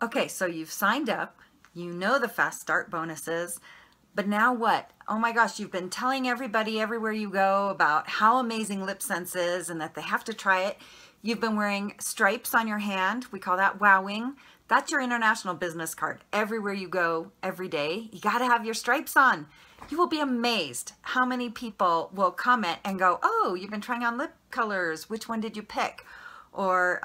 Okay, so you've signed up, you know the fast start bonuses, but now what? Oh my gosh, you've been telling everybody everywhere you go about how amazing LipSense is and that they have to try it. You've been wearing stripes on your hand. We call that wowing. That's your international business card. Everywhere you go, every day, you gotta have your stripes on. You will be amazed how many people will comment and go, oh, you've been trying on lip colors. Which one did you pick? Or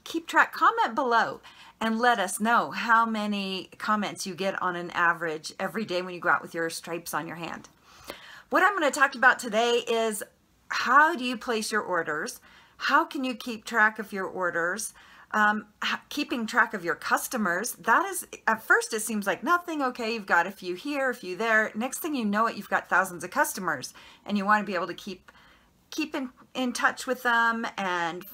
keep track, comment below and let us know how many comments you get on an average every day when you go out with your stripes on your hand. What I'm going to talk about today is how do you place your orders? How can you keep track of your orders? Keeping track of your customers, that is, at first it seems like nothing. Okay, you've got a few here, a few there. Next thing you know it, you've got thousands of customers and you want to be able to keep in touch with them and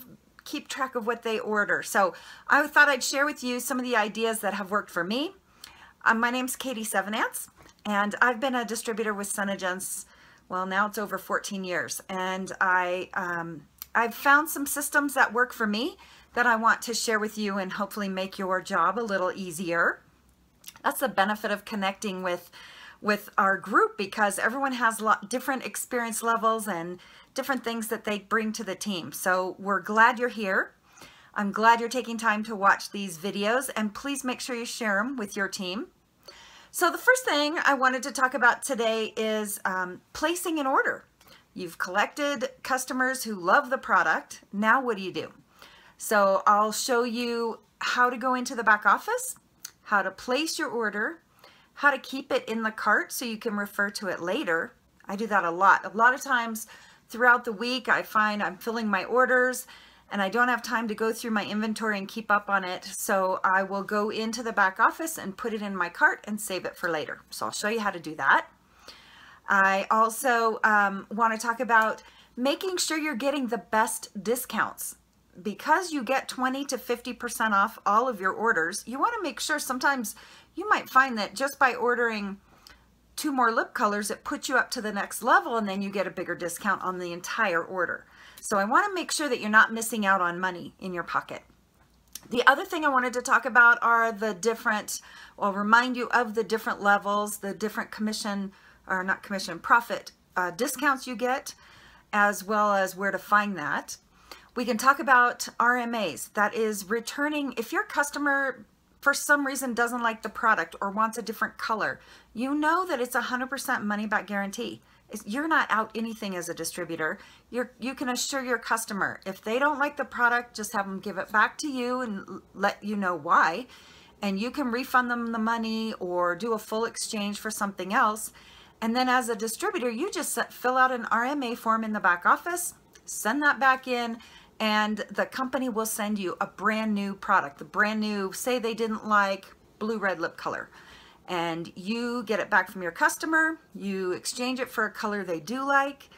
keep track of what they order. So I thought I'd share with you some of the ideas that have worked for me. My name's Katie Sevenants, and I've been a distributor with SeneGence, well, now it's over 14 years. And I've found some systems that work for me that I want to share with you and hopefully make your job a little easier. That's the benefit of connecting with our group, because everyone has different experience levels and different things that they bring to the team. So we're glad you're here. I'm glad you're taking time to watch these videos, and please make sure you share them with your team. So the first thing I wanted to talk about today is placing an order. You've collected customers who love the product. Now what do you do? So I'll show you how to go into the back office, how to place your order, how to keep it in the cart so you can refer to it later. I do that a lot. A lot of times throughout the week, I find I'm filling my orders and I don't have time to go through my inventory and keep up on it. So I will go into the back office and put it in my cart and save it for later. So I'll show you how to do that. I also want to talk about making sure you're getting the best discounts. Because you get 20 to 50% off all of your orders, you want to make sure. Sometimes you might find that just by ordering 2 more lip colors, it puts you up to the next level, and then you get a bigger discount on the entire order. So I want to make sure that you're not missing out on money in your pocket. The other thing I wanted to talk about are the different, I'll remind you of the different levels, the different commission, or not commission, profit discounts you get, as well as where to find that. We can talk about RMAs, that is returning. If your customer for some reason doesn't like the product or wants a different color, you know that it's 100% money back guarantee. You're not out anything as a distributor. You can assure your customer, if they don't like the product, just have them give it back to you and let you know why. And you can refund them the money or do a full exchange for something else. And then as a distributor, you just fill out an RMA form in the back office, send that back in, and the company will send you a brand new product, the brand new, say they didn't like blue-red lip color, and you get it back from your customer, you exchange it for a color they do like,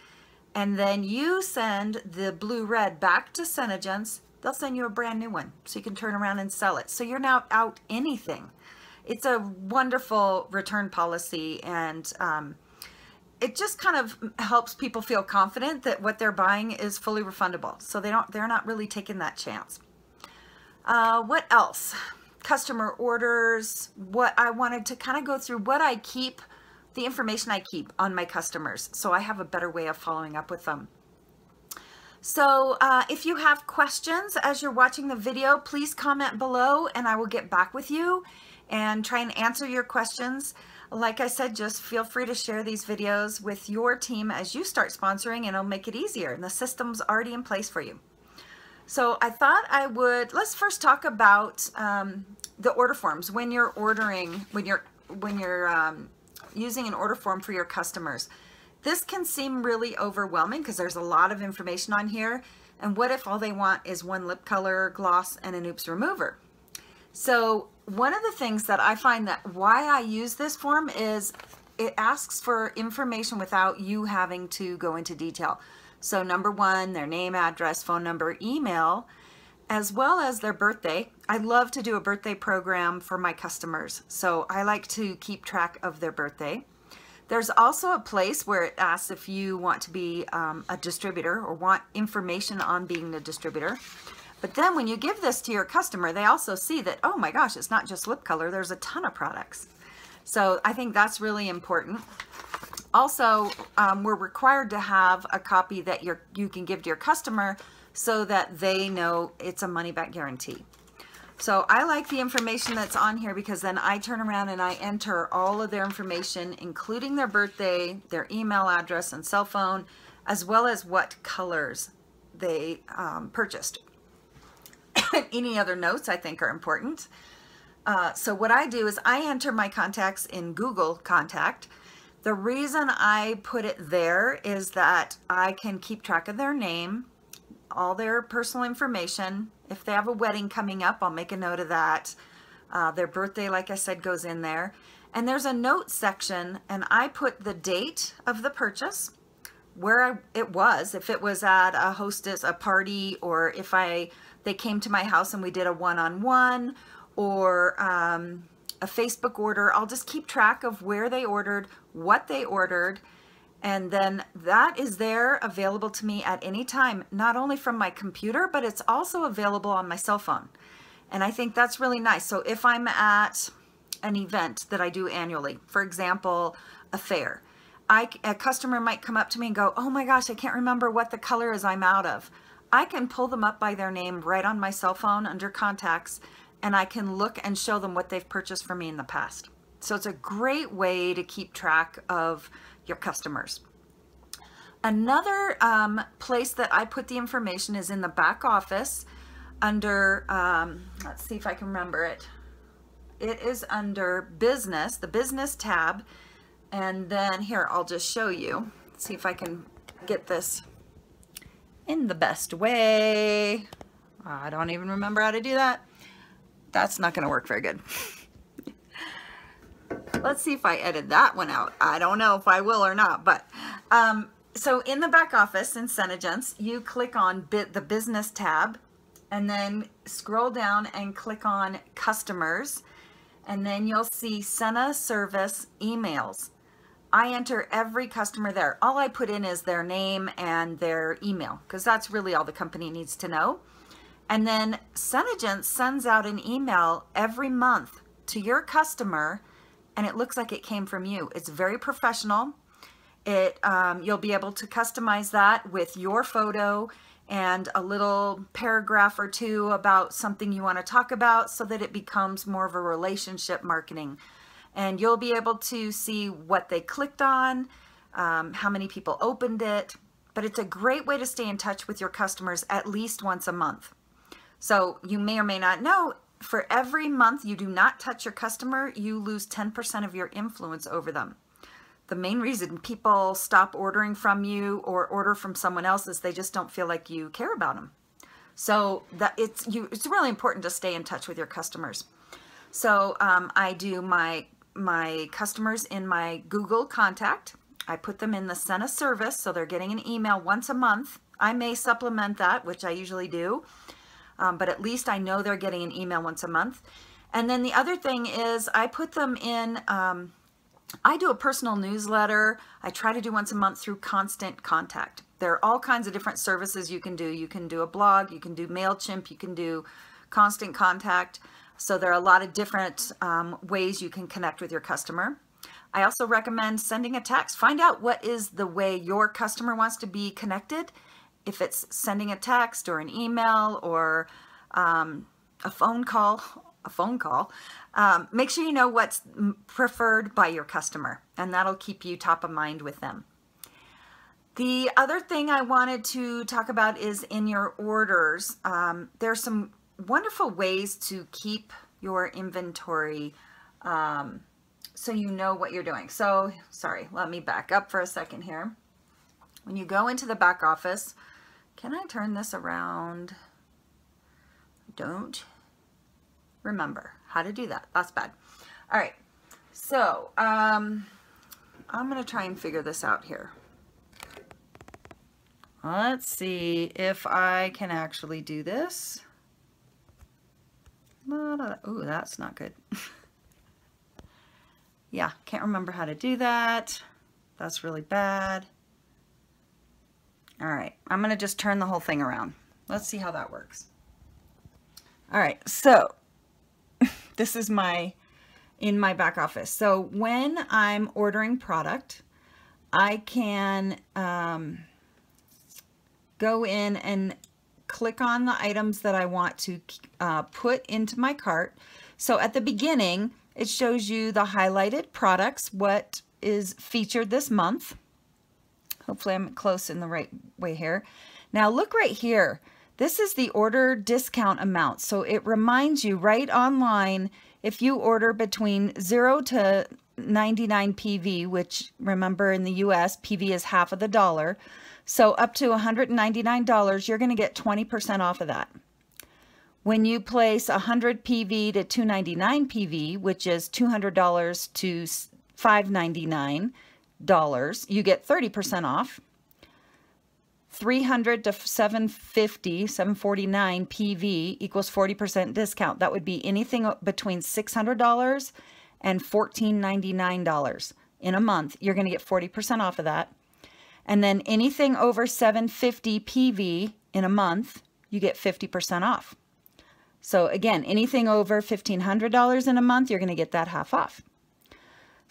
and then you send the blue-red back to SeneGence. They'll send you a brand new one so you can turn around and sell it. So you're not out anything. It's a wonderful return policy, and it just kind of helps people feel confident that what they're buying is fully refundable. So they're not really taking that chance. What else? Customer orders. What I wanted to kind of go through what I keep, the information I keep on my customers, so I have a better way of following up with them. So if you have questions as you're watching the video, please comment below and I will get back with you and try and answer your questions. Like I said, just feel free to share these videos with your team as you start sponsoring, and it'll make it easier, and the system's already in place for you. So I thought let's first talk about the order forms. When you're ordering, when you're using an order form for your customers, this can seem really overwhelming because there's a lot of information on here. And what if all they want is one lip color, gloss, and an oops remover? So one of the things that I find that why I use this form is it asks for information without you having to go into detail. So number 1, their name, address, phone number, email, as well as their birthday. I love to do a birthday program for my customers, so I like to keep track of their birthday. There's also a place where it asks if you want to be a distributor or want information on being a distributor. But then when you give this to your customer, they also see that, oh my gosh, it's not just lip color, there's a ton of products. So I think that's really important. Also, we're required to have a copy that you can give to your customer so that they know it's a money-back guarantee. So I like the information that's on here because then I turn around and I enter all of their information, including their birthday, their email address and cell phone, as well as what colors they purchased. Any other notes I think are important. So what I do is I enter my contacts in Google Contact. The reason I put it there is that I can keep track of their name, all their personal information. If they have a wedding coming up, I'll make a note of that. Their birthday, like I said, goes in there. And there's a note section, and I put the date of the purchase, where it was, if it was at a hostess, a party, or if they came to my house and we did a one-on-one, or a Facebook order. I'll just keep track of where they ordered, what they ordered, and then that is there available to me at any time, not only from my computer, but it's also available on my cell phone. And I think that's really nice. So if I'm at an event that I do annually, for example, a fair, a customer might come up to me and go, oh my gosh, I can't remember what the color is I'm out of. I can pull them up by their name right on my cell phone under contacts, and I can look and show them what they've purchased from me in the past. So it's a great way to keep track of your customers. Another place that I put the information is in the back office under, let's see if I can remember it. It is under business, the business tab. And then here, I'll just show you. Let's see if I can get this in the best way. I don't even remember how to do that. That's not going to work very good. Let's see if I edit that one out. I don't know if I will or not, but so in the back office in SeneGence, you click on the business tab and then scroll down and click on customers, and then you'll see Sena service emails. I enter every customer there. All I put in is their name and their email because that's really all the company needs to know. And then SeneGence sends out an email every month to your customer, and it looks like it came from you. It's very professional. You'll be able to customize that with your photo and a little paragraph or two about something you want to talk about so that it becomes more of a relationship marketing. And you'll be able to see what they clicked on, how many people opened it. But it's a great way to stay in touch with your customers at least once a month. So you may or may not know, for every month you do not touch your customer, you lose 10% of your influence over them. The main reason people stop ordering from you or order from someone else is they just don't feel like you care about them. So it's really important to stay in touch with your customers. So I do my customers in my Google Contact. I put them in the Sena service, so they're getting an email once a month. I may supplement that, which I usually do. But at least I know they're getting an email once a month. And then the other thing is I put them in, I do a personal newsletter. I try to do once a month through Constant Contact. There are all kinds of different services you can do. You can do a blog, you can do MailChimp, you can do Constant Contact. So there are a lot of different ways you can connect with your customer. I also recommend sending a text. Find out what is the way your customer wants to be connected. If it's sending a text or an email or a phone call, make sure you know what's preferred by your customer, and that'll keep you top of mind with them. The other thing I wanted to talk about is in your orders. There's some wonderful ways to keep your inventory so you know what you're doing. So, sorry, let me back up for a second here. When you go into the back office, can I turn this around? Don't remember how to do that. That's bad. All right, so I'm gonna try and figure this out here. Let's see if I can actually do this. Oh, that's not good. Yeah, can't remember how to do that. That's really bad. All right, I'm gonna just turn the whole thing around. Let's see how that works. All right, so this is in my back office. So when I'm ordering product, I can go in and click on the items that I want to put into my cart. So at the beginning, it shows you the highlighted products, what is featured this month. Hopefully I'm close in the right way here. Now look right here. This is the order discount amount. So it reminds you right online, if you order between 0 to 99 PV, which remember in the US, PV is half of the dollar. So up to $199, you're going to get 20% off of that. When you place 100 PV to 299 PV, which is $200 to $599, you get 30% off. 300 to 749 PV equals 40% discount. That would be anything between $600 and $1,499 in a month. You're going to get 40% off of that. And then anything over 750 PV in a month, you get 50% off. So again, anything over $1,500 in a month, you're going to get that half off.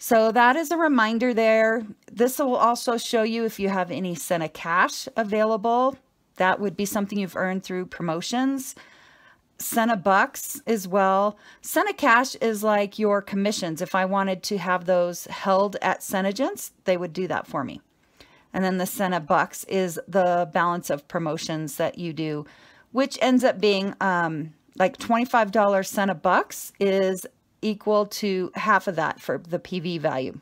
So that is a reminder there. This will also show you if you have any SeneCash available. That would be something you've earned through promotions. SeneBucks as well. SeneCash is like your commissions. If I wanted to have those held at SeneGence, they would do that for me. And then the SeneBucks is the balance of promotions that you do, which ends up being like $25 SeneBucks is equal to half of that for the PV value.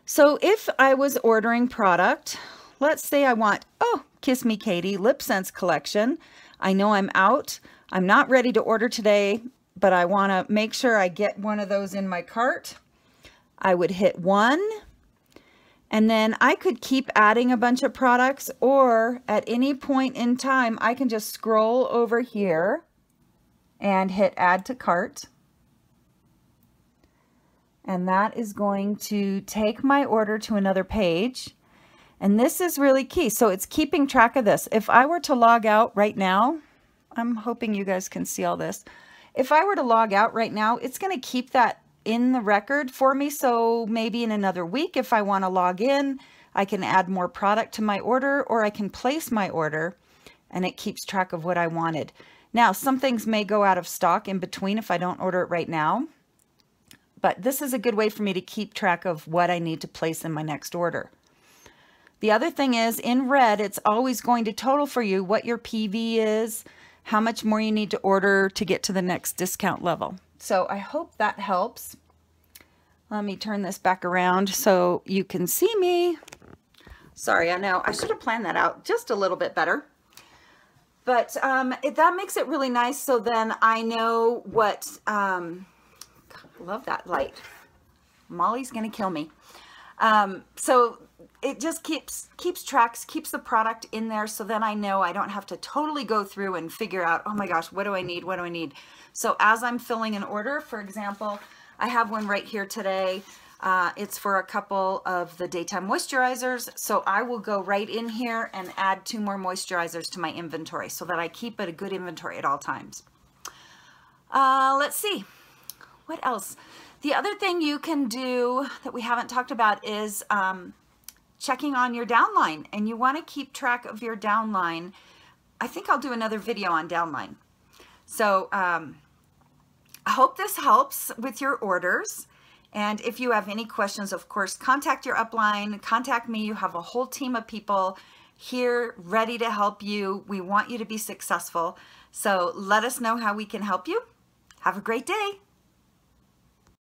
So if I was ordering product, let's say I want, oh, Kiss Me Katie Lip Sense collection. I know I'm out. I'm not ready to order today, but I want to make sure I get one of those in my cart. I would hit 1, and then I could keep adding a bunch of products, or at any point in time, I can just scroll over here and hit Add to Cart. And that is going to take my order to another page. And this is really key. So it's keeping track of this. If I were to log out right now, I'm hoping you guys can see all this. If I were to log out right now, it's going to keep that in the record for me. So maybe in another week, if I want to log in, I can add more product to my order, or I can place my order and it keeps track of what I wanted. Now, some things may go out of stock in between if I don't order it right now. But this is a good way for me to keep track of what I need to place in my next order. The other thing is, in red, it's always going to total for you what your PV is, how much more you need to order to get to the next discount level. So I hope that helps. Let me turn this back around so you can see me. Sorry, I know I should have planned that out just a little bit better. But that makes it really nice, so then I know what... love that light. Molly's gonna kill me. So it just keeps tracks, keeps the product in there, so then I know I don't have to totally go through and figure out, oh my gosh, what do I need? What do I need? So as I'm filling an order, for example, I have one right here today. It's for a couple of the daytime moisturizers. So I will go right in here and add 2 more moisturizers to my inventory so that I keep it a good inventory at all times. Let's see. What else? The other thing you can do that we haven't talked about is checking on your downline, and you want to keep track of your downline. I think I'll do another video on downline. So I hope this helps with your orders. And if you have any questions, of course, contact your upline, contact me. You have a whole team of people here ready to help you. We want you to be successful. So let us know how we can help you. Have a great day.